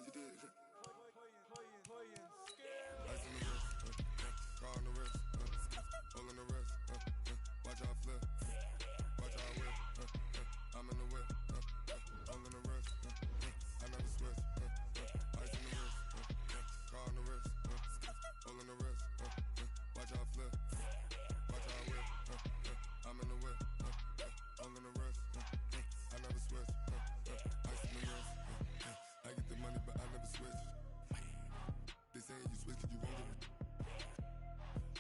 you did. Ice on the wrist, car on the wrist, hole in the wrist, watch how I flip, watch how I whip, I'm in the whip, hole in the wrist, I never switch, ice on the wrist, car on the wrist, hole in the wrist, watch how I flip, watch how I whip, I'm in the whip, hole in the wrist, I never switch, ice on the wrist, I get the money but I never switch. They saying you switch 'cause you won't get it.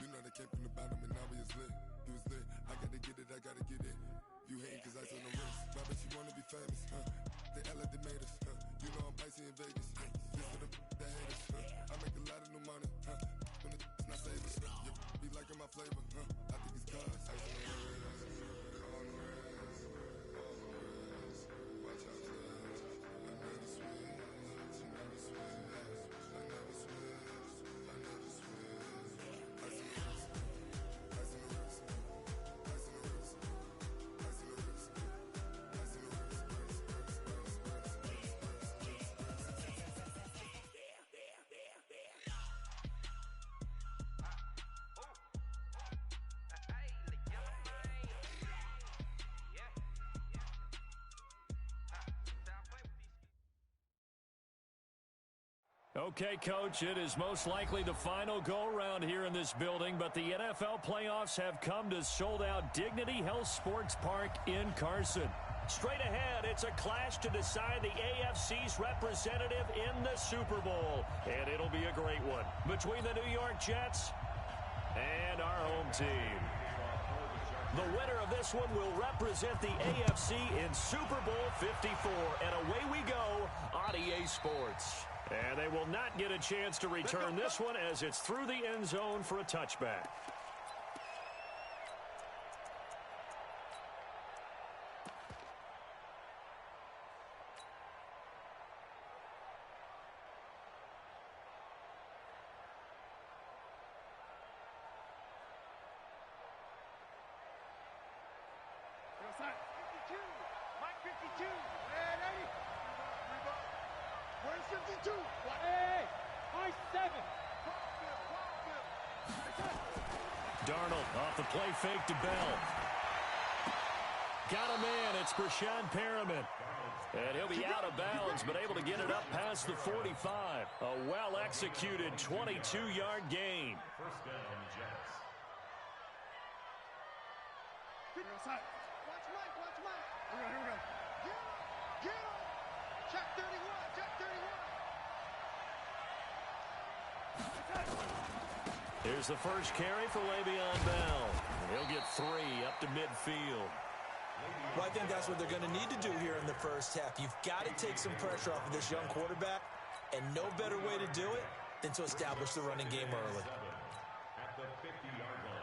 You know they came from the bottom and now we is lit. You was lit, I gotta get it, I gotta get it. You hating 'cause ice on the wrist. Why bet you wanna be famous, They act like they made us, You know I'm icy in Vegas, This for the that hate us, I make a lot of new money, When the not saving, be liking my flavor, I think it's cause ice on the wrist, on the wrist, on the wrist. Watch out, flex, I never switch, I never switch. I never switch, I never switch. Ice in the wrist, ice in the wrist, ice in the wrist, ice in the wrist, ice in the wrist, Okay, Coach, it is most likely the final go-around here in this building, but the NFL playoffs have come to sold-out Dignity Health Sports Park in Carson. Straight ahead, it's a clash to decide the AFC's representative in the Super Bowl, and it'll be a great one between the New York Jets and our home team. The winner of this one will represent the AFC in Super Bowl 54, and away we go on EA Sports. And they will not get a chance to return this one as it's through the end zone for a touchback. Mike 52. And 80. Where's 52? Hey, Mike 7. Darnold off the play fake to Bell. Got a man. It's Brashad Perriman. And he'll be out of bounds, but able to get it up past the 45. A well-executed 22-yard gain. First down, Jets. Watch Mike, watch Mike. Here we go. Get him. Check 31, check 31. Here's the first carry for Le'Veon Bell. He'll get 3 up to midfield. Well, I think that's what they're going to need to do here in the first half. You've got to take some pressure off of this young quarterback, and no better way to do it than to establish the running game early. At the 50-yard line.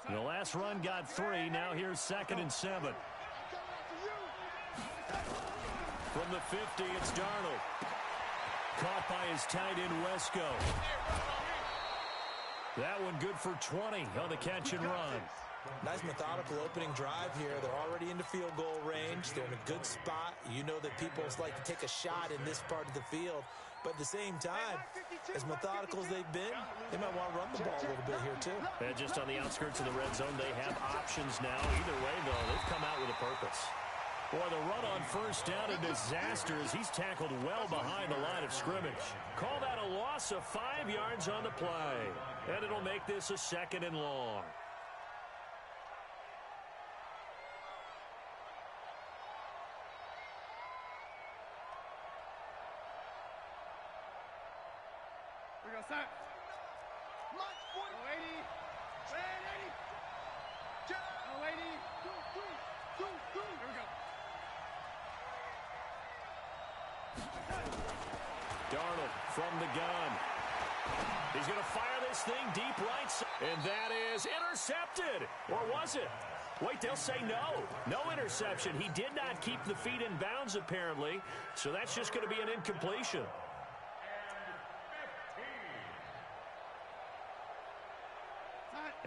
The last run got 3. Now here's 2nd and 7. From the 50, it's Darnold. Caught by his tight end, Wesco. That one good for 20 on the catch and run. Nice methodical opening drive here. They're already into field goal range. They're in a good spot. You know that people like to take a shot in this part of the field. But at the same time, as methodical as they've been, they might want to run the ball a little bit here too. And just on the outskirts of the red zone, they have options now. Either way, though, they've come out with a purpose. Boy, the run on first down, a disaster as he's tackled well behind the line of scrimmage. Call that a loss of 5 yards on the play. And it'll make this a 2nd and long. We go, set. Mike 40. 80. And 80. 80. Here we go. Darnold from the gun. He's going to fire this thing deep right side. And that is intercepted. Or was it? Wait, they'll say no. No interception. He did not keep the feet in bounds, apparently. So that's just going to be an incompletion.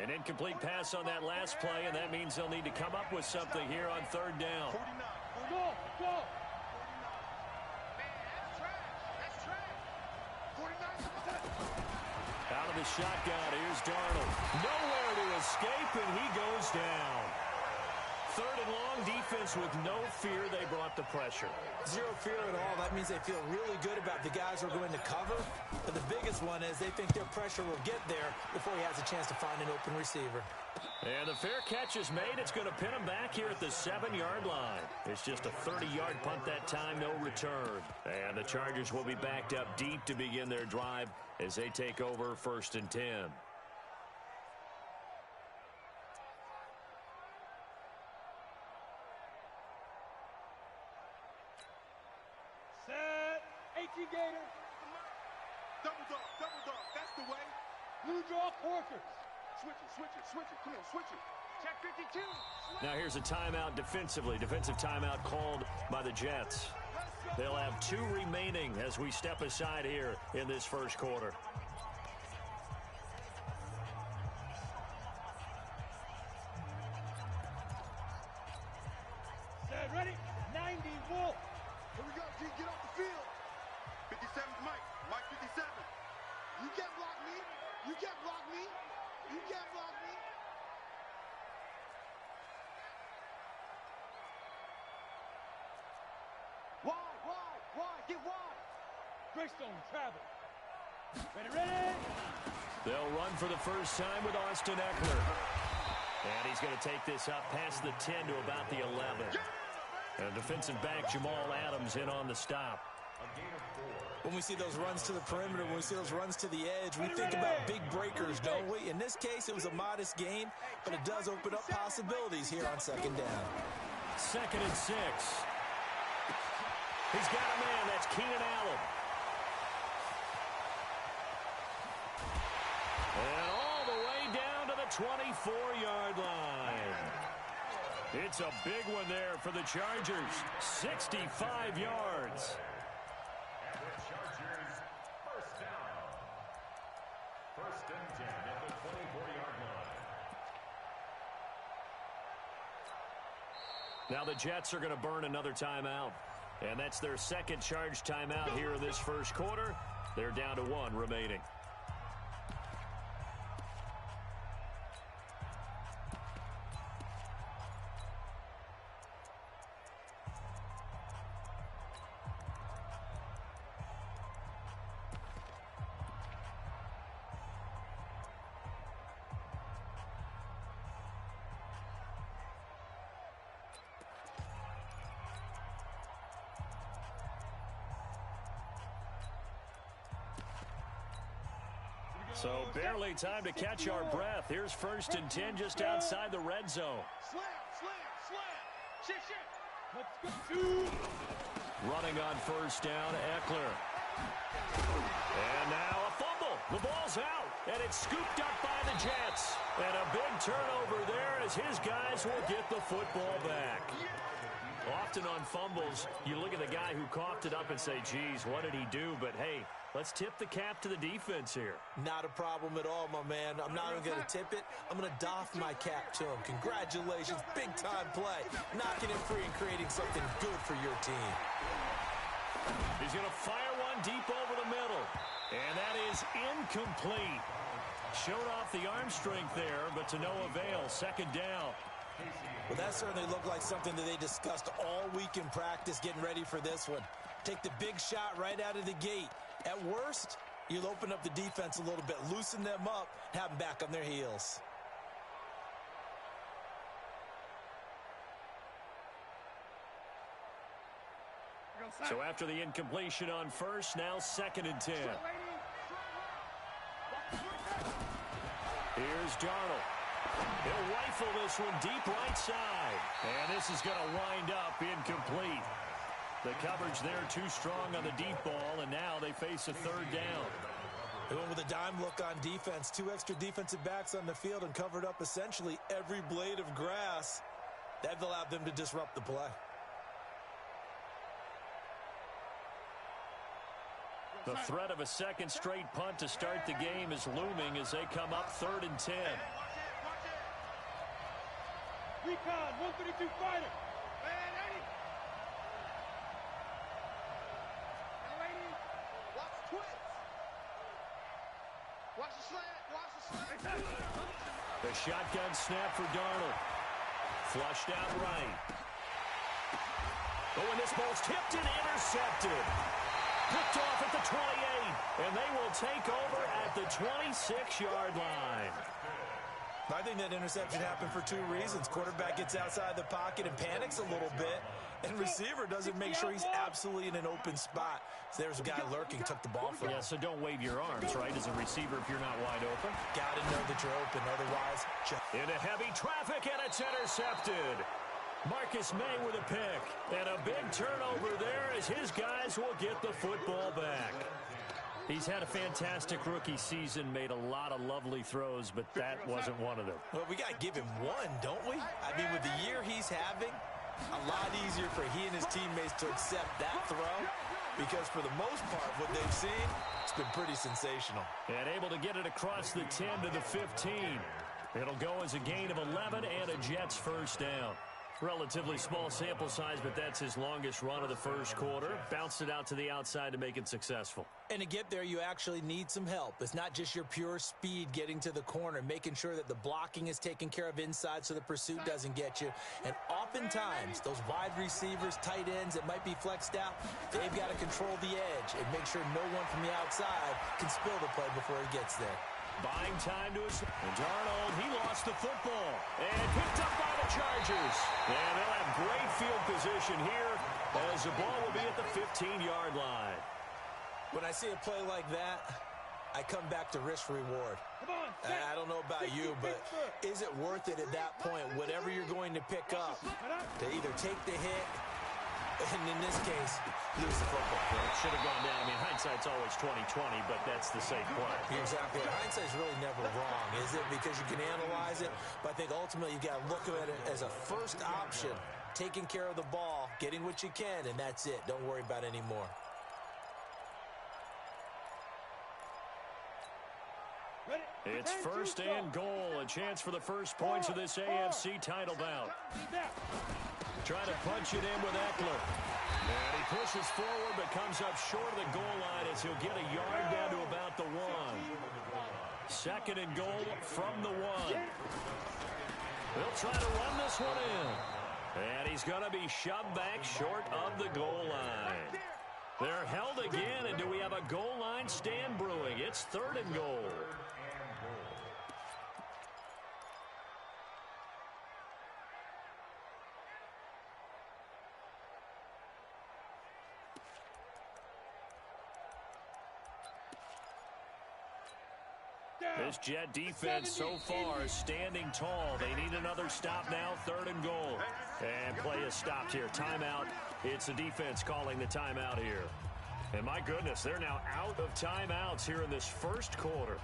An incomplete pass on that last play, and that means they'll need to come up with something here on third down. Go, go. Out of the shotgun, here's Darnold. Nowhere to escape, and he goes down. Third and long, defense with no fear. They brought the pressure. Zero fear at all. That means they feel really good about the guys who are going to cover. But the biggest one is they think their pressure will get there before he has a chance to find an open receiver. And the fair catch is made. It's going to pin him back here at the 7-yard line. It's just a 30-yard punt that time, no return. And the Chargers will be backed up deep to begin their drive as they take over 1st and 10. Set. 18 Gator. Double dog. That's the way. Blue draw Corkers. Switch it. Come on, switch it. Check 52. Now here's a timeout defensively. Defensive timeout called by the Jets. They'll have 2 remaining as we step aside here in this first quarter. Set, ready? 90, Wolf. Here we go, G. Get off the field. 57's Mike. Mike 57. You can't block me. You can't block me. You can't block me. Wide. Get wide. Greystone, travel. Ready. They'll run for the first time with Austin Eckler. And he's going to take this up past the 10 to about the 11. And defensive back Jamal Adams in on the stop. When we see those runs to the perimeter, when we see those runs to the edge, we think about big breakers, don't we? In this case, it was a modest gain, but it does open up possibilities here on 2nd down. 2nd and 6. He's got a man. That's Keenan Allen. And all the way down to the 24-yard line. It's a big one there for the Chargers. 65 yards. And the Chargers, first down. 1st and 10 at the 24-yard line. Now the Jets are going to burn another timeout. And that's their 2nd charge timeout here in this first quarter. They're down to 1 remaining. So barely time to catch our breath. Here's 1st and 10 just outside the red zone. Slam. Shit. Let's go. Running on 1st down, Eckler. And now a fumble. The ball's out, and it's scooped up by the Jets. And a big turnover there as his guys will get the football back. Often on fumbles, you look at the guy who coughed it up and say, geez, what did he do? But, hey, let's tip the cap to the defense here. Not a problem at all, my man. I'm not even going to tip it. I'm going to doff my cap to him. Congratulations. Big-time play. Knocking it free and creating something good for your team. He's going to fire one deep over the middle. And that is incomplete. Showed off the arm strength there, but to no avail. 2nd down. Well, that certainly looked like something that they discussed all week in practice getting ready for this one. Take the big shot right out of the gate. At worst, you'll open up the defense a little bit, loosen them up, have them back on their heels. So after the incompletion on 1st, now 2nd and 10. Here's Darnold. He'll rifle this one deep right side. And this is going to wind up incomplete. The coverage there too strong on the deep ball, and now they face a 3rd down. They went with a dime look on defense. 2 extra defensive backs on the field and covered up essentially every blade of grass. That allowed them to disrupt the play. The threat of a 2nd straight punt to start the game is looming as they come up 3rd and 10. Recon, 132 fighter. Man, Eddie. Now, ladies, watch the twist. Watch the slant. Watch the slant. The shotgun snap for Darnold. Flushed out right. Oh, and this ball's tipped and intercepted. Picked off at the 28, and they will take over at the 26-yard line. I think that interception happened for two reasons. Quarterback gets outside the pocket and panics a little bit, and receiver doesn't make sure he's absolutely in an open spot. So there's a guy lurking, took the ball from him. Yeah, so don't wave your arms, right, as a receiver if you're not wide open. Got to know that you're open, otherwise... Into heavy traffic, and it's intercepted. Marcus May with a pick, and a big turnover there as his guys will get the football back. He's had a fantastic rookie season, made a lot of lovely throws, but that wasn't one of them. Well, we got to give him one, don't we? I mean, with the year he's having, a lot easier for he and his teammates to accept that throw, because for the most part, what they've seen, it's been pretty sensational. And able to get it across the 10 to the 15. It'll go as a gain of 11 and a Jets first down. Relatively small sample size, but that's his longest run of the first quarter. Bounced it out to the outside to make it successful. And to get there, you actually need some help. It's not just your pure speed getting to the corner, making sure that the blocking is taken care of inside so the pursuit doesn't get you. And oftentimes, those wide receivers, tight ends that might be flexed out, they've got to control the edge and make sure no one from the outside can spill the play before he gets there. Buying time to his... And Darnold, he lost the football. And picked up by the Chargers. And they'll have great field position here as the ball will be at the 15-yard line. When I see a play like that, I come back to risk-reward. I don't know about you, but is it worth it at that point, whatever you're going to pick up, to either take the hit, and in this case, lose the football? It should have gone down. I mean, hindsight's always 20/20, but that's the safe play. Exactly. Hindsight's really never wrong, is it? Because you can analyze it, but I think ultimately you got to look at it as a first option, taking care of the ball, getting what you can, and that's it. Don't worry about any more. It's first and goal, a chance for the first points of this AFC title bout. Trying to punch it in with Eckler. And he pushes forward but comes up short of the goal line as he'll get a yard down to about the 1. Second and goal from the 1. They'll try to run this one in. And he's going to be shoved back short of the goal line. They're held again, and do we have a goal line stand brewing? It's third and goal. This Jet defense so far is standing tall. They need another stop now, third and goal. And play is stopped here. Timeout. It's the defense calling the timeout here. And my goodness, they're now out of timeouts here in this first quarter.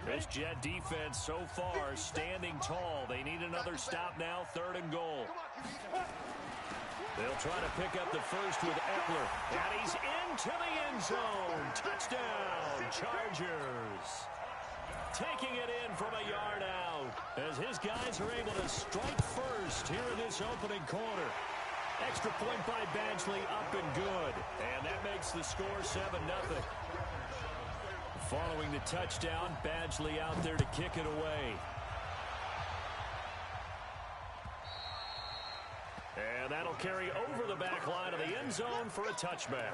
This Jet defense so far standing tall. They need another stop now, third and goal. They'll try to pick up the first with Eckler. And he's into the end zone. Touchdown, Chargers. Taking it in from a yard out as his guys are able to strike first here in this opening quarter. Extra point by Badgley, up and good. And that makes the score 7-0. Following the touchdown, Badgley out there to kick it away. And that'll carry over the back line of the end zone for a touchback.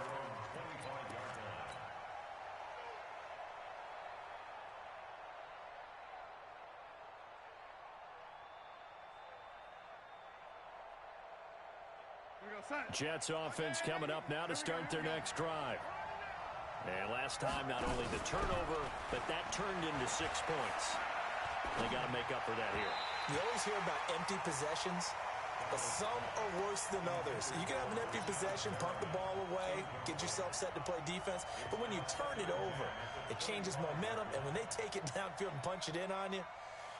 Jets offense coming up now to start their next drive. And last time, not only the turnover, but that turned into 6 points. They got to make up for that here. You always hear about empty possessions, but some are worse than others. You can have an empty possession, punt the ball away, get yourself set to play defense, but when you turn it over, it changes momentum, and when they take it downfield and punch it in on you,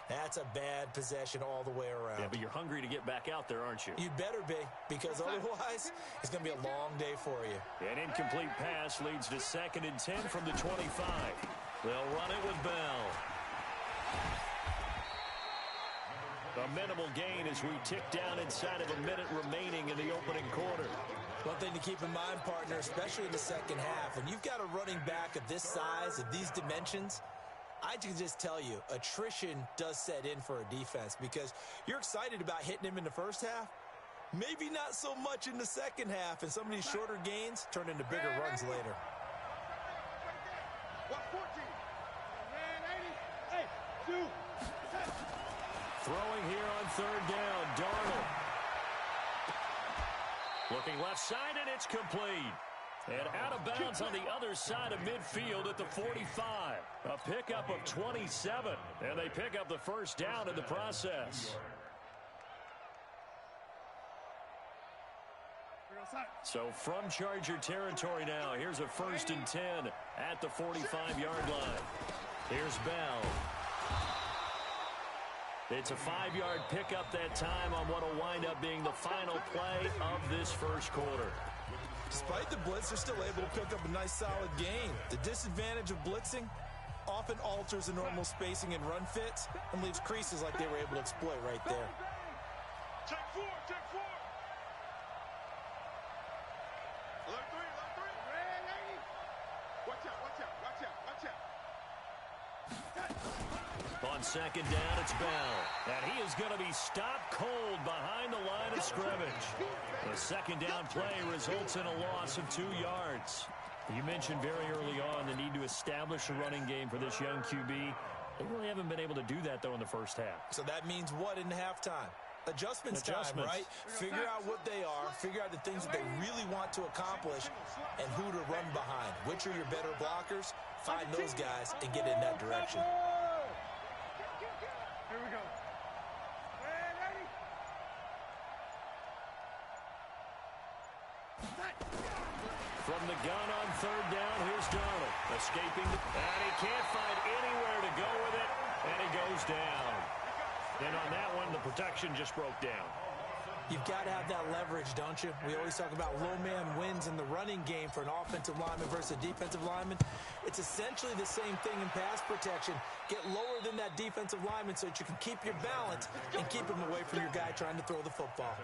that's a bad possession all the way around. Yeah, but you're hungry to get back out there, aren't you? You'd better be, because otherwise, it's going to be a long day for you. An incomplete pass leads to 2nd and 10 from the 25. They'll run it with Bell. A minimal gain as we tick down inside of a minute remaining in the opening quarter. One thing to keep in mind, partner, especially in the second half, when you've got a running back of this size, of these dimensions, I can just tell you, attrition does set in for a defense because you're excited about hitting him in the first half. Maybe not so much in the second half, and some of these shorter gains turn into bigger runs later. Throwing here on third down, Darnold. Looking left side, and it's complete. And out of bounds on the other side of midfield at the 45. A pickup of 27, and they pick up the first down in the process. So from Charger territory now, here's a 1st and 10 at the 45-yard line. Here's Bell. It's a 5-yard pickup that time on what will wind up being the final play of this first quarter. Despite the blitz, they're still able to pick up a nice solid gain. The disadvantage of blitzing often alters the normal spacing and run fits and leaves creases like they were able to exploit right there. Check four, check four. Alert three. Watch out, watch out, watch out, watch out. On second down, it's Bell. And he is going to be stopped cold behind the line of scrimmage. The second down play results in a loss of 2 yards. You mentioned very early on the need to establish a running game for this young QB. They really haven't been able to do that, though, in the first half. So that means what in halftime? Adjustments time, right? Figure out what they are, figure out the things that they really want to accomplish, and who to run behind. Which are your better blockers? Find those guys and get in that direction. Here we go. From the gun on third down, here's Darnold. Escaping, and he can't find anywhere to go with it, and he goes down. And on that one, the protection just broke down. You've got to have that leverage, don't you? We always talk about low man wins in the running game for an offensive lineman versus a defensive lineman. It's essentially the same thing in pass protection. Get lower than that defensive lineman so that you can keep your balance and keep him away from your guy trying to throw the football.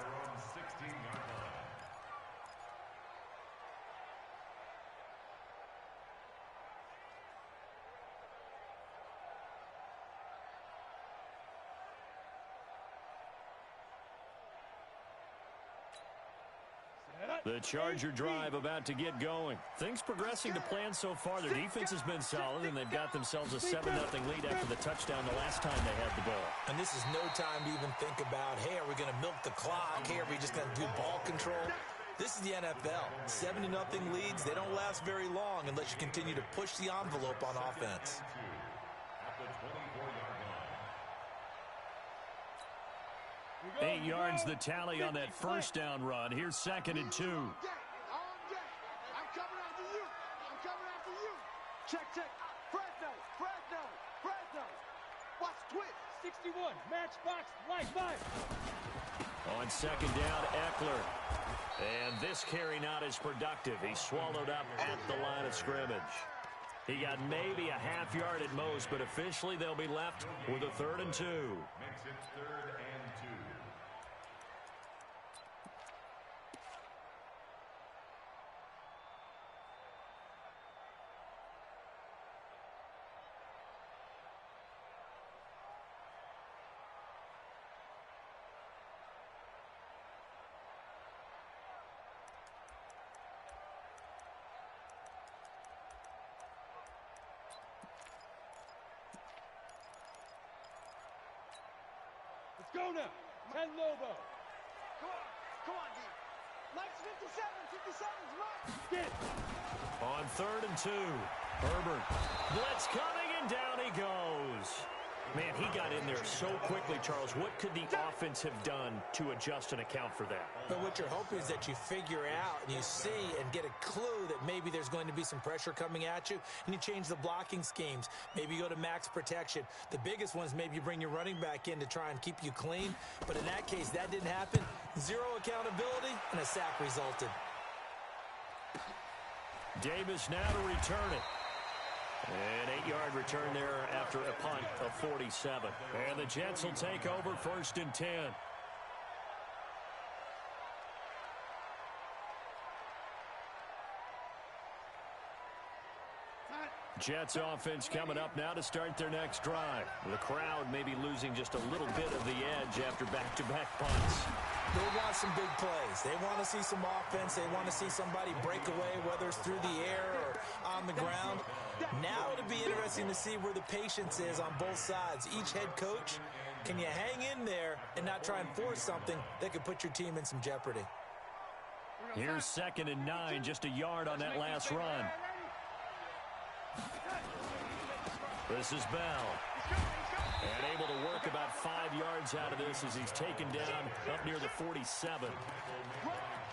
The Charger drive about to get going. Things progressing to plan so far. Their defense has been solid, and they've got themselves a 7-0 lead after the touchdown the last time they had the ball. And this is no time to even think about, hey, are we going to milk the clock? Hey, are we just going to do ball control? This is the NFL. 7-0 leads, they don't last very long unless you continue to push the envelope on offense. 8 yards the tally on that first down run. Here's 2nd and 2. I'm coming after you. I'm coming after you. Check. Fresno. Watch twitch. 61. Matchbox. Life. On 2nd down, Eckler. And this carry not as productive. He swallowed up at the line of scrimmage. He got maybe a half yard at most, but officially they'll be left with a 3rd and 2. Makes it 3rd and 2. Let's go now. 10 Lobo. Come on, D. Mike's 57's right. Get it. On 3rd and 2, Herbert. Blitz coming, and down he goes. Man, he got in there so quickly, Charles. What could the offense have done to adjust and account for that? But what you're hoping is that you figure out and you see and get a clue that maybe there's going to be some pressure coming at you, and you change the blocking schemes. Maybe you go to max protection. The biggest one is maybe you bring your running back in to try and keep you clean. But in that case, that didn't happen. 0 accountability, and a sack resulted. Davis now to return it. An 8-yard return there after a punt of 47. And the Jets will take over 1st and 10. Jets offense coming up now to start their next drive. The crowd may be losing just a little bit of the edge after back-to-back punts. They want some big plays. They want to see some offense. They want to see somebody break away, whether it's through the air or on the ground. Now it'll be interesting to see where the patience is on both sides. Each head coach, can you hang in there and not try and force something that could put your team in some jeopardy? Here's 2nd and 9, just a yard on that last run. This is Bell. And able to work about 5 yards out of this as he's taken down up near the 47.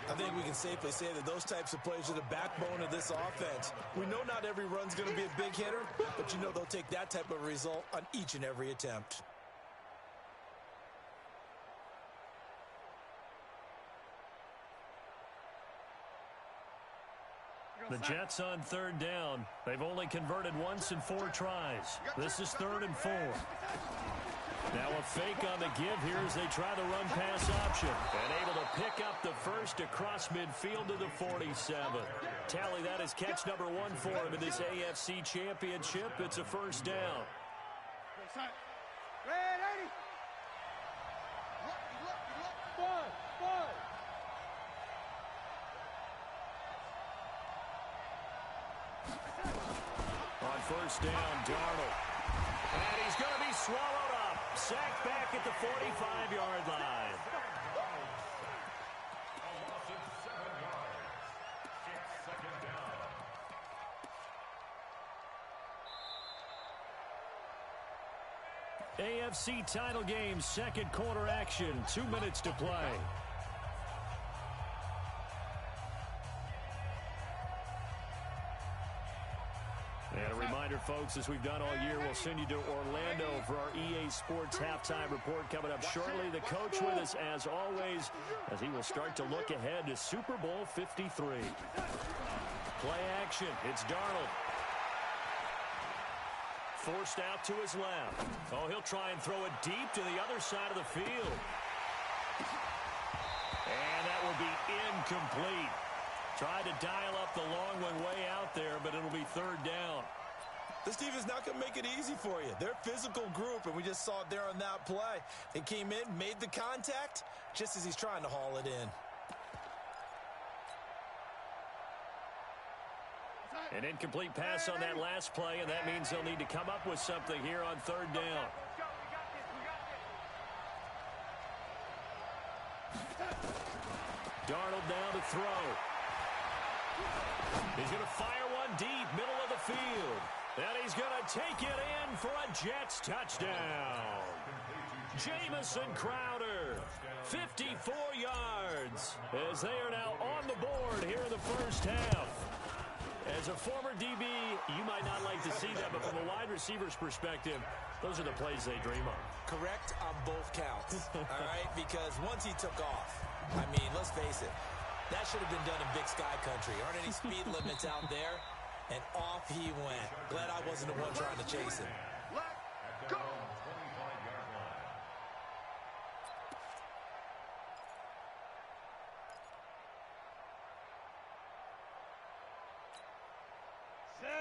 I think we can safely say that those types of plays are the backbone of this offense. We know not every run's going to be a big hitter, but you know they'll take that type of result on each and every attempt. The Jets on 3rd down. They've only converted once in 4 tries. This is 3rd and 4. Now a fake on the give here as they try the run-pass option. And able to pick up the first across midfield to the 47. Tally, that is catch number 1 for him in this AFC Championship. It's a 1st down. On 1st down, Darnold. And he's going to be swallowed up. Sacked back at the 45-yard line. A loss of 7 yards. It's 2nd down. AFC title game, 2nd quarter action. 2 minutes to play. And a reminder, folks, as we've done all year, we'll send you to Orlando for our EA Sports halftime report coming up shortly. The coach with us, as always, as he will start to look ahead to Super Bowl 53. Play action. It's Darnold. Forced out to his left. Oh, he'll try and throw it deep to the other side of the field. And that will be incomplete. Tried to dial up the long one way out there, but it'll be 3rd down. This defense is not going to make it easy for you. They're a physical group, and we just saw it there on that play. They came in, made the contact, just as he's trying to haul it in. An incomplete pass on that last play, and that means they'll need to come up with something here on 3rd down. Darnold now to throw. He's going to fire one deep, middle of the field. And he's going to take it in for a Jets touchdown. Jamison Crowder, 54 yards, as they are now on the board here in the 1st half. As a former DB, you might not like to see that, but from a wide receiver's perspective, those are the plays they dream of. Correct on both counts, all right? Because once he took off, I mean, let's face it, that should have been done in Big Sky Country. Aren't any speed limits out there? And off he went. Glad I wasn't the one trying to chase him. At their own 25-yard line.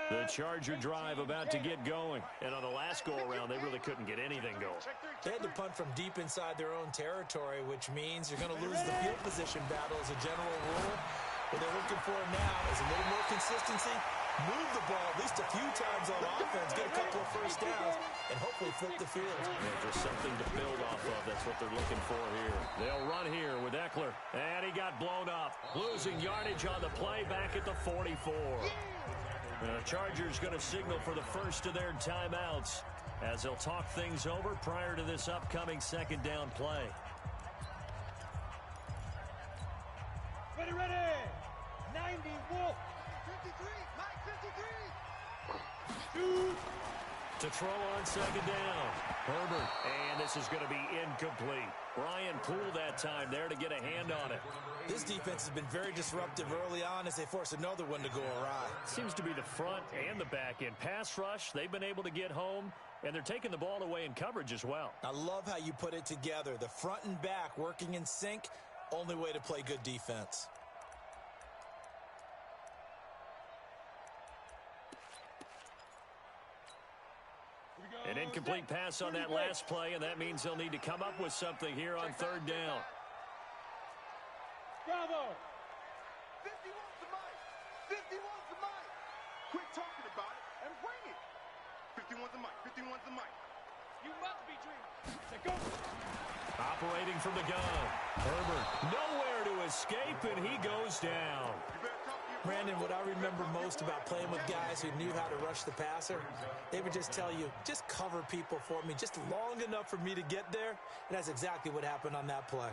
The Charger drive about to get going. And on the last go-around, they really couldn't get anything going. They had to punt from deep inside their own territory, which means you're going to lose the field position battle as a general rule. What they're looking for now is a little more consistency, move the ball at least a few times on offense, get a couple of 1st downs, and hopefully flip the field. Yeah, just something to build off of. That's what they're looking for here. They'll run here with Eckler. And he got blown up. Losing yardage on the play back at the 44. The Chargers going to signal for the first of their timeouts as they'll talk things over prior to this upcoming 2nd down play. Ready, ready! 90 Wolf! 53! Mike 53! 2! To throw on second down. Herbert. And this is going to be incomplete. Brian Poole that time there to get a hand on it. This defense has been very disruptive early on as they force another one to go awry. Seems to be the front and the back end. Pass rush, they've been able to get home, and they're taking the ball away in coverage as well. I love how you put it together. The front and back working in sync, only way to play good defense. An incomplete pass on that last play, and that means they'll need to come up with something here on third down. Bravo! 50 wants the mic! 50 wants the mic! Quit talking about it and bring it! 50 wants the mic! 50 wants the mic! You must be dreaming! Say go! Operating from the gun. Herbert nowhere to escape, and he goes down. Brandon, what I remember most about playing with guys who knew how to rush the passer, they would just tell you, just cover people for me, just long enough for me to get there. And that's exactly what happened on that play.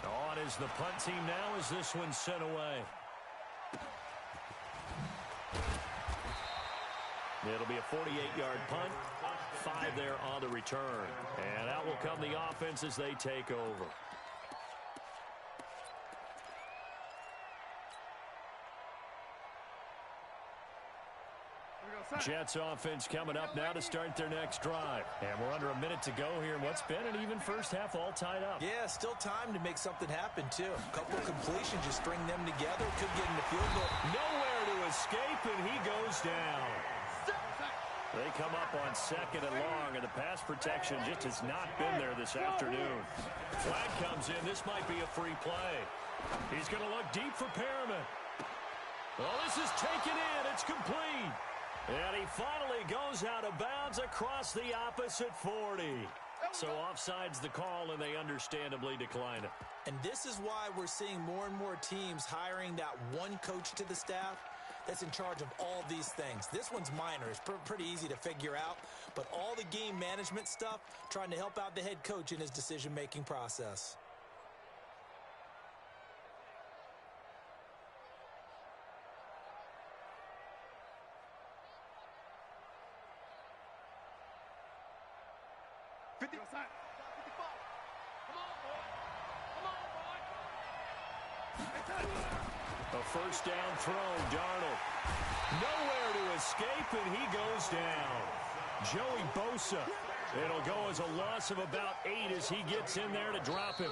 On is the punt team now as this one's sent away. It'll be a 48-yard punt. 5 there on the return. And out will come the offense as they take over. Jets offense coming up now to start their next drive. And we're under a minute to go here in what's been an even first half all tied up. Yeah, still time to make something happen, too. A couple of completions, just string them together. Could get in the field goal. Nowhere to escape, and he goes down. They come up on second and long, and the pass protection just has not been there this afternoon. Flag comes in. This might be a free play. He's going to look deep for Perriman. Well, this is taken in. It's complete. And he finally goes out of bounds across the opposite 40. So offside's the call, and they understandably decline it. And this is why we're seeing more and more teams hiring that one coach to the staff that's in charge of all these things. This one's minor. It's pretty easy to figure out. But all the game management stuff, trying to help out the head coach in his decision-making process. A first down throw, Darnold. Nowhere to escape, and he goes down. Joey Bosa. It'll go as a loss of about 8 as he gets in there to drop him.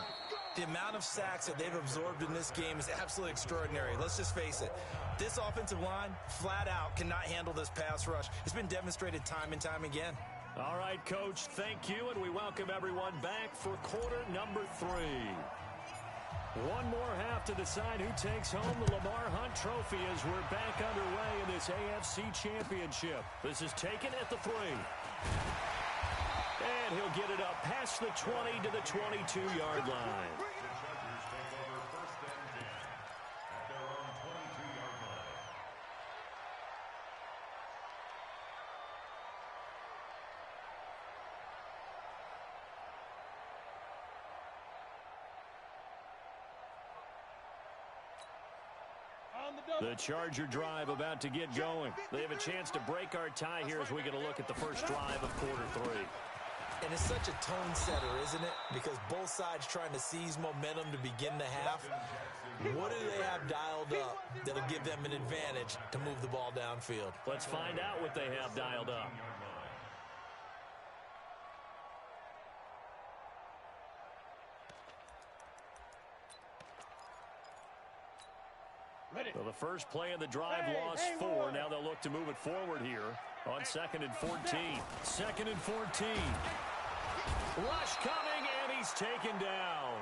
The amount of sacks that they've absorbed in this game is absolutely extraordinary. Let's just face it. This offensive line, flat out, cannot handle this pass rush. It's been demonstrated time and time again. All right, Coach, thank you, and we welcome everyone back for quarter number 3. One more half to decide who takes home the Lamar Hunt Trophy as we're back underway in this AFC Championship. This is taken at the 3. And he'll get it up past the 20 to the 22-yard line. The Charger drive about to get going. They have a chance to break our tie here as we get a look at the first drive of quarter 3. And it's such a tone setter, isn't it? Because both sides trying to seize momentum to begin the half. What do they have dialed up that'll give them an advantage to move the ball downfield? Let's find out what they have dialed up. Well, the first play of the drive lost 4. Now they'll look to move it forward here on 2nd and 14. 2nd and 14. Rush coming, and he's taken down.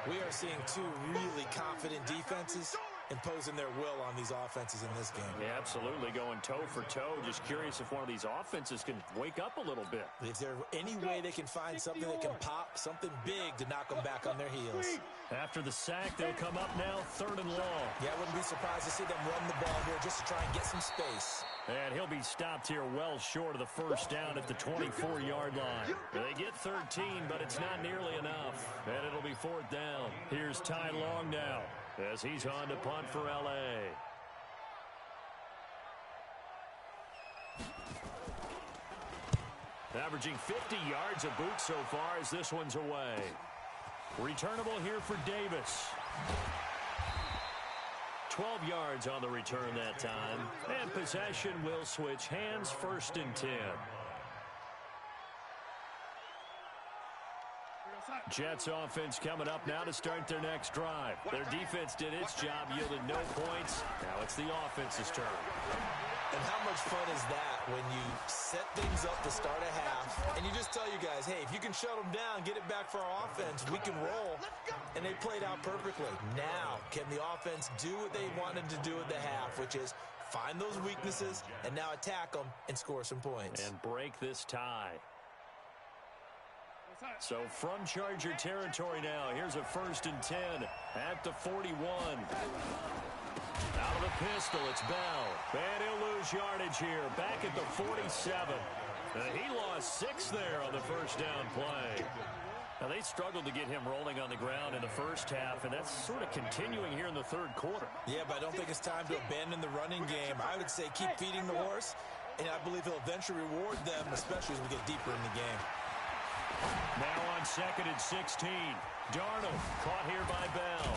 We are seeing two really confident defenses imposing their will on these offenses in this game. Yeah, absolutely, going toe for toe. Just curious if one of these offenses can wake up a little bit. Is there any way they can find something that can pop, something big to knock them back on their heels? After the sack, they'll come up now 3rd and long. Yeah, I wouldn't be surprised to see them run the ball here just to try and get some space. And he'll be stopped here well short of the first down at the 24-yard line. They get 13, but it's not nearly enough. And it'll be 4th down. Here's Ty Long now as he's on to punt for L.A. Averaging 50 yards a boot so far as this one's away. Returnable here for Davis. 12 yards on the return that time. And possession will switch hands, 1st and 10. Jets offense coming up now to start their next drive. Their defense did its job, yielded no points. Now it's the offense's turn. And how much fun is that when you set things up to start a half and you just tell you guys, hey, if you can shut them down, get it back for our offense, we can roll. And they played out perfectly. Now, can the offense do what they wanted to do at the half, which is find those weaknesses and now attack them and score some points. And break this tie. So from Charger territory now, here's a 1st and 10 at the 41. Out of the pistol, it's Bell. And he'll lose yardage here. Back at the 47. He lost 6 there on the first down play. Now, they struggled to get him rolling on the ground in the first half, and that's sort of continuing here in the third quarter. Yeah, but I don't think it's time to abandon the running game. I would say keep feeding the horse, and I believe he'll eventually reward them, especially as we get deeper in the game. Now on 2nd and 16. Darnold caught here by Bell.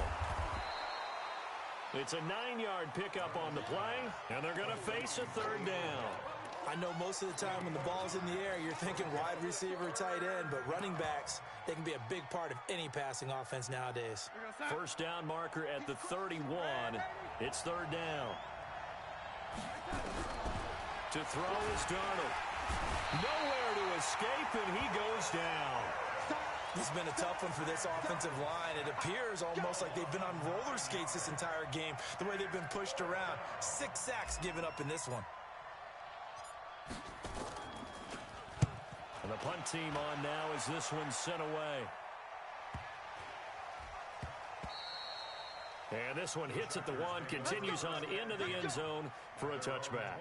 It's a 9-yard pickup on the play, and they're going to face a 3rd down. I know most of the time when the ball's in the air, you're thinking wide receiver, tight end, but running backs, they can be a big part of any passing offense nowadays. First down marker at the 31. It's 3rd down. To throw is Darnold. Nowhere to escape, and he goes down. This has been a tough one for this offensive line. It appears almost like they've been on roller skates this entire game, the way they've been pushed around. 6 sacks given up in this one. And the punt team on now as this one's sent away. And this one hits at the 1, continues on into the end zone for a touchback.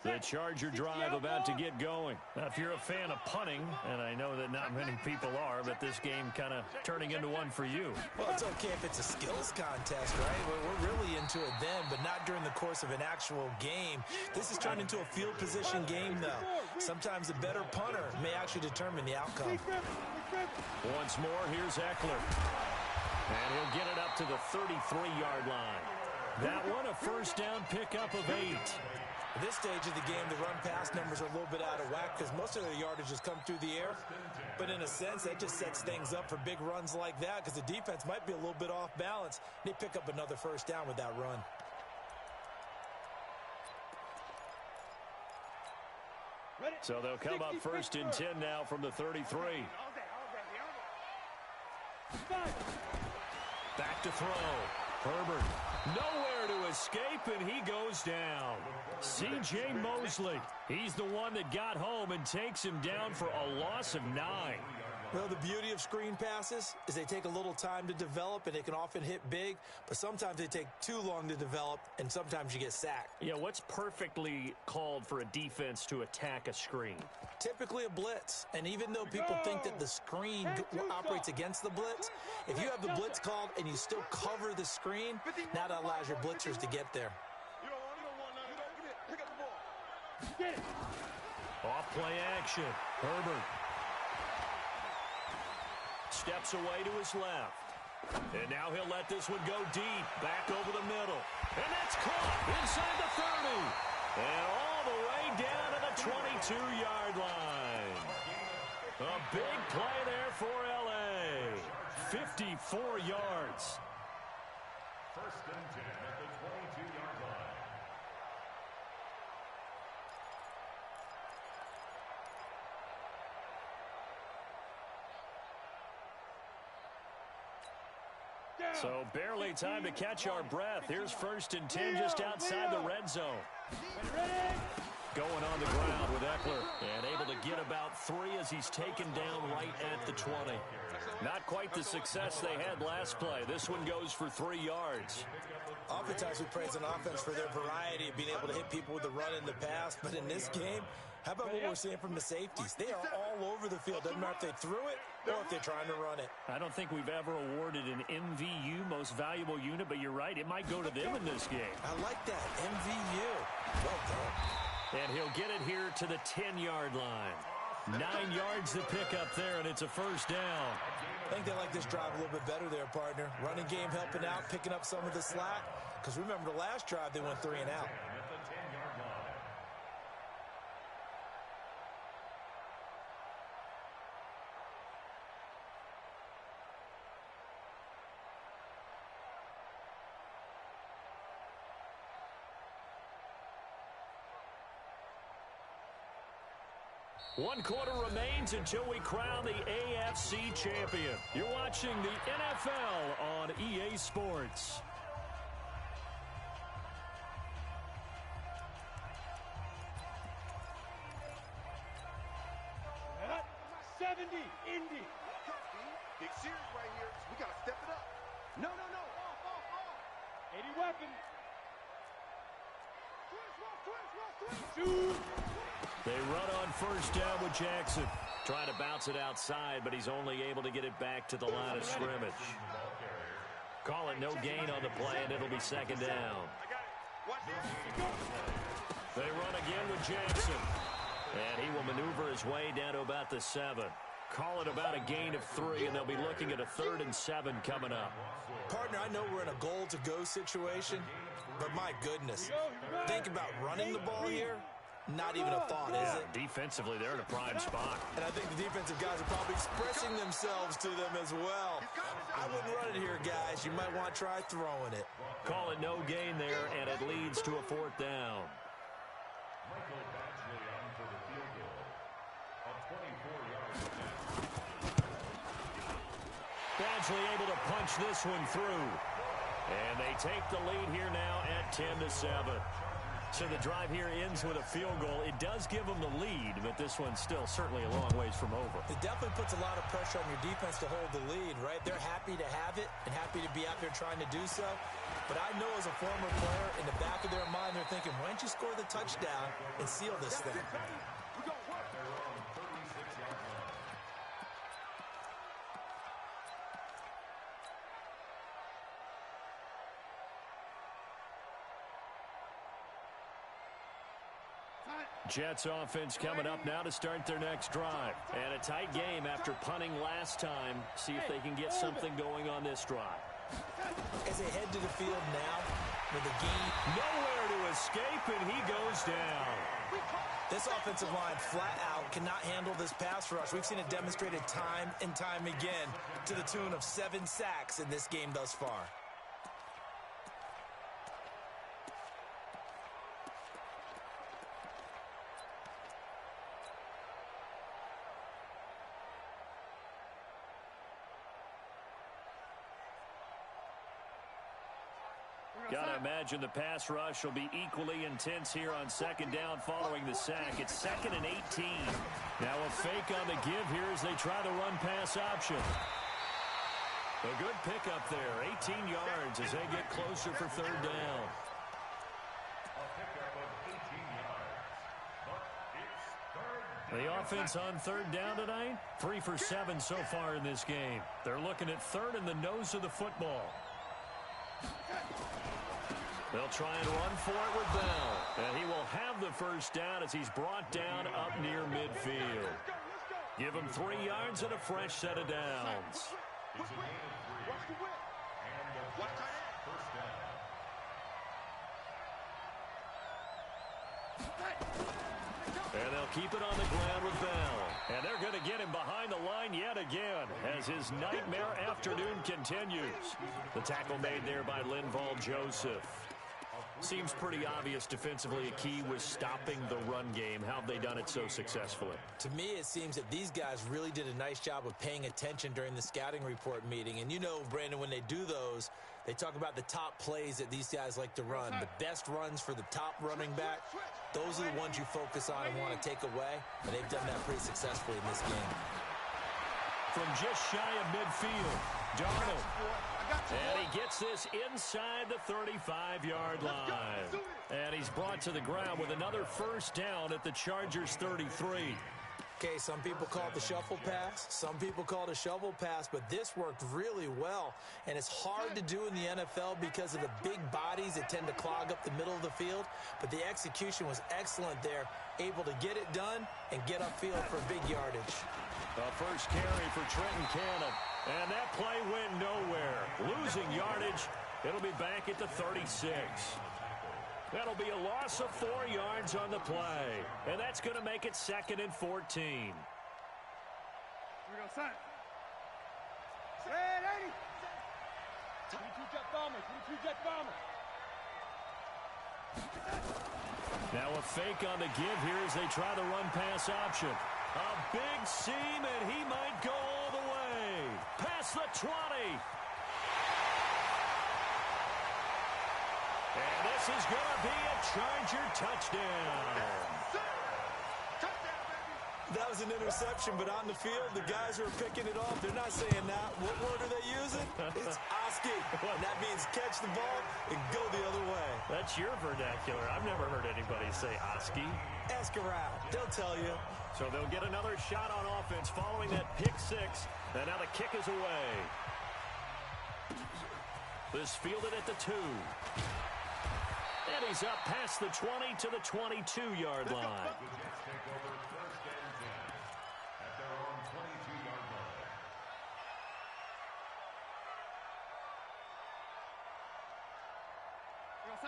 The Charger drive about to get going. Now, if you're a fan of punting, and I know that not many people are, but this game kind of turning into one for you. Well, it's okay if it's a skills contest, right? We're really into it then, but not during the course of an actual game. This is turned into a field position game, though. Sometimes the better punter may actually determine the outcome. Once more, here's Eckler. And he'll get it up to the 33-yard line. That one, a first down pickup of 8. At this stage of the game, the run-pass numbers are a little bit out of whack because most of their yardage has come through the air. But in a sense, that just sets things up for big runs like that because the defense might be a little bit off balance. They pick up another first down with that run. So they'll come up 1st and 10 now from the 33. Back to throw. Herbert. Nowhere to escape, and he goes down. C.J. Mosley. He's the one that got home and takes him down for a loss of 9. Well, the beauty of screen passes is they take a little time to develop, and they can often hit big, but sometimes they take too long to develop, and sometimes you get sacked. Yeah, what's perfectly called for a defense to attack a screen? Typically a blitz, and even though people think that the screen operates against the blitz, if you have the blitz called and you still cover the screen, now that allows your blitzers to get there. Off play action. Herbert steps away to his left. And now he'll let this one go deep. Back over the middle. And that's caught inside the 30. And all the way down to the 22-yard line. A big play there for L.A. 54 yards. First and 10 at the 22-yard line. So barely time to catch our breath. Here's 1st and 10 just outside the red zone. Going on the ground with Eckler and able to get about 3 as he's taken down right at the 20. Not quite the success they had last play. This one goes for 3 yards. Oftentimes we praise an offense for their variety of being able to hit people with the run in the pass, but in this game, how about what we're seeing from the safeties? They are all over the field. Doesn't matter if they threw it or if they're trying to run it. I don't think we've ever awarded an MVU, most valuable unit, but you're right. It might go to them in this game. I like that. MVU. Well done. And he'll get it here to the 10-yard line. 9 yards to pick up there, and it's a first down. I think they like this drive a little bit better there, partner. Running game helping out, picking up some of the slack. Because remember the last drive, they went 3 and out. One quarter remains until we crown the AFC champion. You're watching the NFL on EA Sports. At 70, Indy. Big series right here. We got to step it up. No. Off. 80 weapon. Shoot. They run on first down with Jackson. Trying to bounce it outside, but he's only able to get it back to the line of scrimmage. Call it no gain on the play, and it'll be second down. They run again with Jackson. And he will maneuver his way down to about the 7. Call it about a gain of 3, and they'll be looking at a 3rd and 7 coming up. Partner, I know we're in a goal-to-go situation, but my goodness, think about running the ball here. Not even a thought, is it? Defensively, they're in a prime spot. And I think the defensive guys are probably expressing themselves to them as well. I wouldn't run it here, guys. You might want to try throwing it. Call it no gain there, and it leads to a 4th down. Badgley able to punch this one through. And they take the lead here now at 10-7. So the drive here ends with a field goal. It does give them the lead, but this one's still certainly a long ways from over. It definitely puts a lot of pressure on your defense to hold the lead, right? They're happy to have it and happy to be out there trying to do so. But I know as a former player, in the back of their mind, they're thinking, why don't you score the touchdown and seal this thing? Jets offense coming up now to start their next drive. And a tight game after punting last time. See if they can get something going on this drive. As they head to the field now with a gain. Nowhere to escape, and he goes down. This offensive line flat out cannot handle this pass rush. We've seen it demonstrated time and time again to the tune of 7 sacks in this game thus far. Gotta imagine the pass rush will be equally intense here on second down following the sack. It's 2nd and 18. Now a fake on the give here as they try the run pass option. A good pickup there, 18 yards as they get closer for 3rd down. The offense on 3rd down tonight, 3 for 7 so far in this game. They're looking at 3rd in the nose of the football. They'll try and run for it with Bell. And he will have the first down as he's brought down up near midfield. Give him 3 yards and a fresh set of downs. And they'll keep it on the ground with Bell. And they're going to get him behind the line yet again as his nightmare afternoon continues. The tackle made there by Linval Joseph. Seems pretty obvious defensively a key was stopping the run game. How have they done it so successfully? To me, it seems that these guys really did a nice job of paying attention during the scouting report meeting. And you know, Brandon, when they do those, they talk about the top plays that these guys like to run. The best runs for the top running back, those are the ones you focus on and want to take away. And they've done that pretty successfully in this game. From just shy of midfield, Darnold. And he gets this inside the 35-yard line. And he's brought to the ground with another first down at the Chargers' 33. Okay, some people call it the shuffle pass. Some people call it a shovel pass, but this worked really well. And it's hard to do in the NFL because of the big bodies that tend to clog up the middle of the field. But the execution was excellent there, able to get it done and get upfield for big yardage. The first carry for Trenton Cannon. And that play went nowhere. Losing yardage. It'll be back at the 36. That'll be a loss of 4 yards on the play. And that's going to make it 2nd and 14. Here we go, son. Red 80. 22 jet bomber, 22 jet bomber. Now a fake on the give here as they try the run-pass option. A big seam, and he might go all the way. Past the 20. And this is going to be a Charger touchdown. That was an interception, but on the field, the guys who are picking it off, they're not saying that. What word are they using? It's Oski. And that means catch the ball and go the other way. That's your vernacular. I've never heard anybody say Oski. Ask around. They'll tell you. So they'll get another shot on offense following that pick 6. And now the kick is away. This fielded at the 2. And he's up past the 20 to the 22-yard line.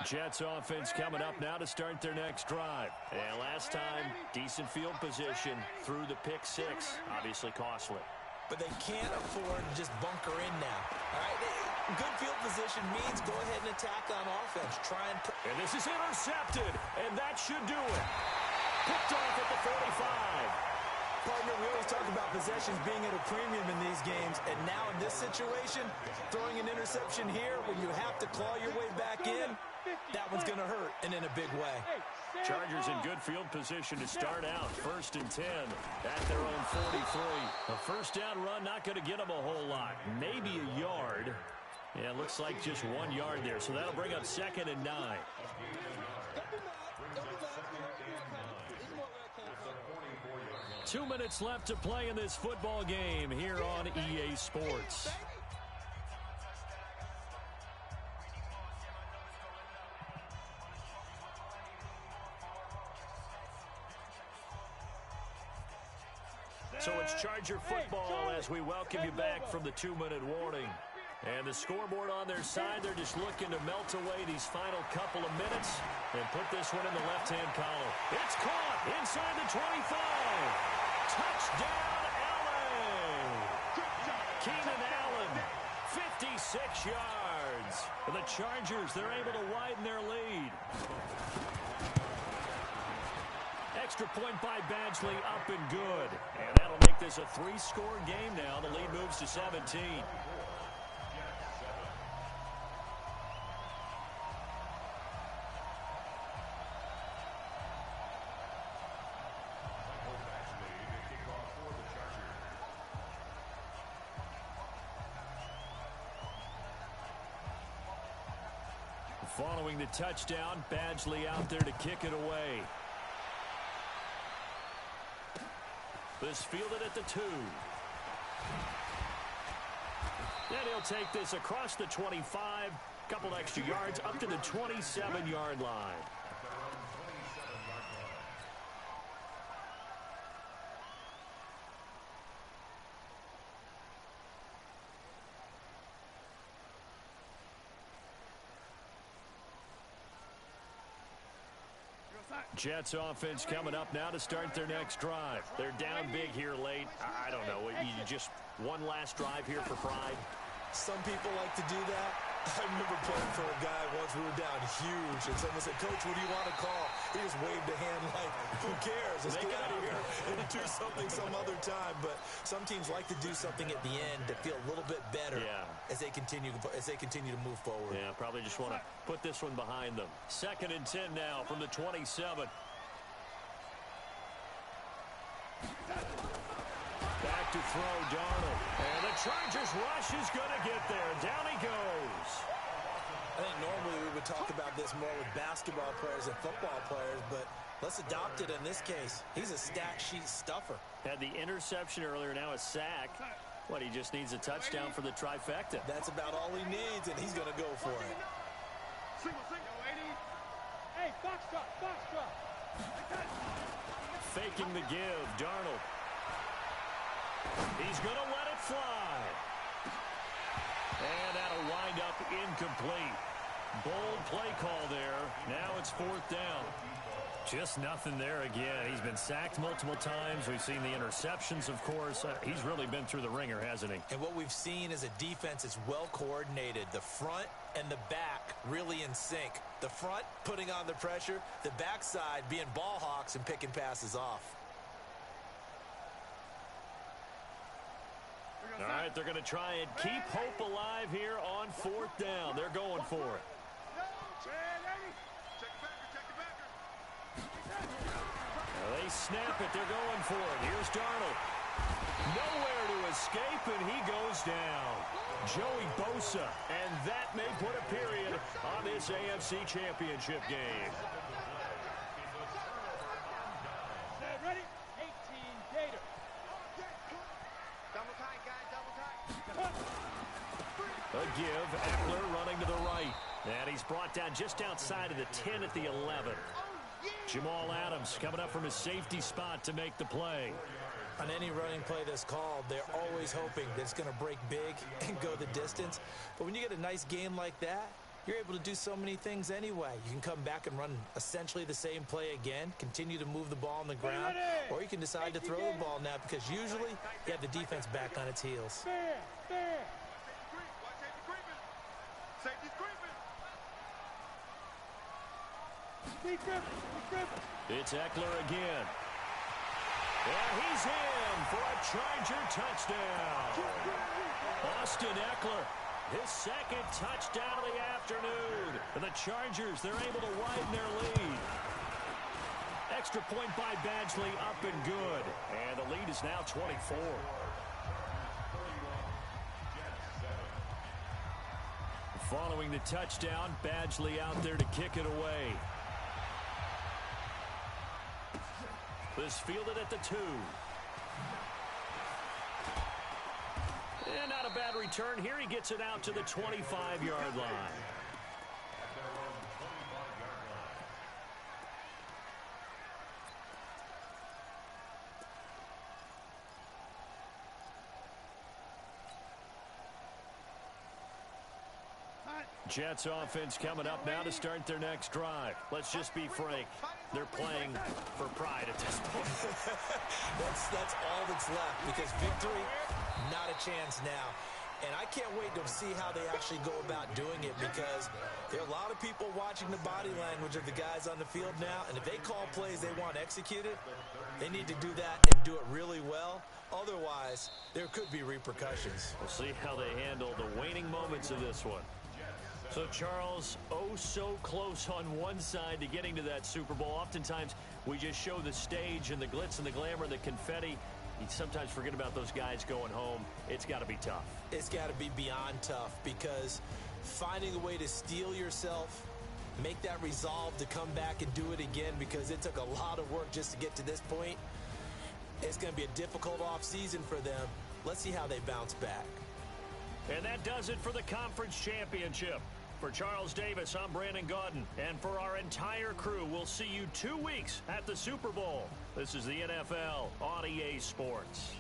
Jets offense coming up now to start their next drive. And last time, decent field position through the pick 6. Obviously costly. But they can't afford to just bunker in now. All right? Good field position means go ahead and attack on offense. And this is intercepted. And that should do it. Picked off at the 45. Partner, we always talk about possessions being at a premium in these games, and now in this situation, throwing an interception here when you have to claw your way back in, that one's going to hurt, and in a big way. Chargers in good field position to start out. 1st and 10 at their own 43. A first down run not going to get them a whole lot. Maybe a yard. Yeah, it looks like just 1 yard there, so that'll bring up 2nd and 9. 2 minutes left to play in this football game here on EA Sports. So it's Charger football as we welcome you back from the 2-minute warning. And the scoreboard on their side, they're just looking to melt away these final couple of minutes and put this one in the left-hand column. It's caught inside the 25. Touchdown, Allen! Keenan Allen, 56 yards. And the Chargers, they're able to widen their lead. Extra point by Badgley, up and good. And that'll make this a 3-score game now. The lead moves to 17. Following the touchdown, Badgley out there to kick it away. This fielded at the 2. Then he'll take this across the 25. Couple extra yards up to the 27-yard line. Jets offense coming up now to start their next drive. They're down big here late. I don't know. You just one last drive here for pride. Some people like to do that. I remember playing for a guy once. We were down huge, and someone said, "Coach, what do you want to call?" He just waved a hand like, "Who cares? Let's get out of here and do something some other time." But some teams like to do something at the end to feel a little bit better as they continue to move forward. Yeah, probably just want to put this one behind them. 2nd and 10 now from the 27. Back to throw, Darnold. And the Chargers rush is going to get there. Down he goes. I think normally we would talk about this more with basketball players and football players, but Let's adopt it in this case. He's a stat sheet stuffer. Had the interception earlier, now a sack. What, he just needs a touchdown for the trifecta. That's about all he needs, and he's going to go for it. Single, 80. Hey, box drop. Faking the give, Darnold. He's going to let it fly. And that'll wind up incomplete. Bold play call there. Now it's 4th down. Just nothing there again. He's been sacked multiple times. We've seen the interceptions, of course. He's really been through the ringer, hasn't he? And what we've seen is a defense that's well coordinated. The front and the back really in sync. The front putting on the pressure. The backside being ball hawks and picking passes off. All right, they're going to try and keep hope alive here on 4th down. They're going for it. They snap it. They're going for it. Here's Darnold. Nowhere to escape, and he goes down. Joey Bosa, and that may put a period on this AFC Championship game. Ready? 18 Gator. Double tight, guys, double tight. A give. Eckler running to the right. And he's brought down just outside of the 10 at the 11. Jamal Adams coming up from his safety spot to make the play. On any running play that's called, they're always hoping that it's going to break big and go the distance. But when you get a nice game like that, you're able to do so many things anyway. You can come back and run essentially the same play again, continue to move the ball on the ground, or you can decide to throw the ball now because usually you have the defense back on its heels. It's Eckler again. And he's in for a Charger touchdown. Austin Eckler, his second touchdown of the afternoon. And the Chargers, they're able to widen their lead. Extra point by Badgley, up and good. And the lead is now 24. Following the touchdown, Badgley out there to kick it away. This fielded at the 2. And not a bad return. Here he gets it out to the 25-yard line. Jets offense coming up now to start their next drive. Let's just be frank. They're playing for pride at this point. That's all that's left because victory, not a chance now. And I can't wait to see how they actually go about doing it because there are a lot of people watching the body language of the guys on the field now. And if they call plays they want executed, they need to do that and do it really well. Otherwise, there could be repercussions. We'll see how they handle the waning moments of this one. So, Charles, oh so close on one side to getting to that Super Bowl. Oftentimes, we just show the stage and the glitz and the glamour and the confetti. You sometimes forget about those guys going home. It's got to be tough. It's got to be beyond tough because finding a way to steel yourself, make that resolve to come back and do it again because it took a lot of work just to get to this point. It's going to be a difficult offseason for them. Let's see how they bounce back. And that does it for the conference championship. For Charles Davis, I'm Brandon Gaudin. And for our entire crew, we'll see you 2 weeks at the Super Bowl. This is the NFL on EA Sports.